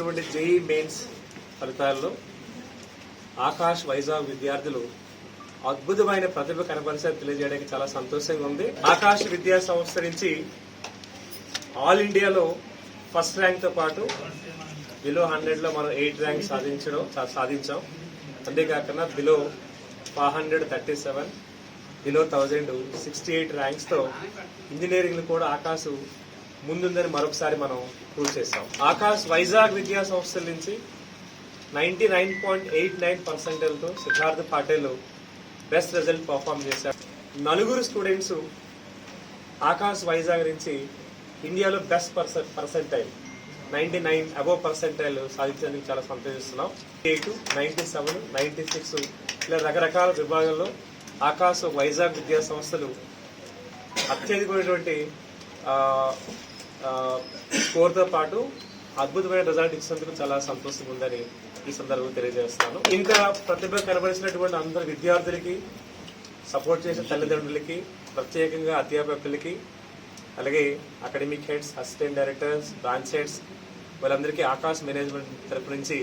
జరిగినటువంటి JEE mains ఫలితాల్లో ఆకాష్ వైజాగ్ విద్యార్థులు అద్భుతమైన ప్రతిభ కనపరిచారు తెలియజేయడానికి చాలా సంతోషంగా ఉంది. ఆకాష్ విద్యా సంస్థ నుంచి ఆల్ ఇండియాలో ఫస్ట్ ర్యాంక్ తో పాటు బిలో 100 లో మనం 8 ర్యాంక్ సాధించాం. అంతేకాకుండా బిలో 537, బిలో 1068 ర్యాంక్స్ తో ఇంజనీరింగ్ కూడా ఆకాశ్ ముందుందని మరొకసారి మనం ప్రూవ్ చేశాం. ఆకాశ్ వైజాగ్ విద్యా సంస్థల నుంచి 99.89% తో Siddharth Patil best result perform చేశారు. 4 స్టూడెంట్స్ ఆకాశ్ వైజాగ్ నుంచి ఇండియాలో బెస్ట్ పర్సెంటైల్ 99 అబోవ్ పర్సెంటైల్ సాధించడానికి చాలా సంతోషిస్తున్నాం. 8, 97, 96 ఇలా రకరకాల విభాగాల్లో ఆకాశ్ వైజాగ్ విద్యా సంస్థలు అత్యధికమైనటువంటి స్కోర్తో పాటు అద్భుతమైన రిజల్ట్ ఇచ్చినందుకు చాలా సంతోషంగా ఉందని ఈ సందర్భంగా తెలియజేస్తాను. ఇంకా ప్రతిభ కనబరిచినటువంటి అందరు విద్యార్థులకి, సపోర్ట్ చేసిన తల్లిదండ్రులకి, ప్రత్యేకంగా అధ్యాపకులకి, అలాగే academic heads, assistant directors, branch heads, వాళ్ళందరికీ ఆకాశ్ మేనేజ్మెంట్ తరపు నుంచి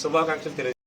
శుభాకాంక్షలు తెలియజేస్తాను.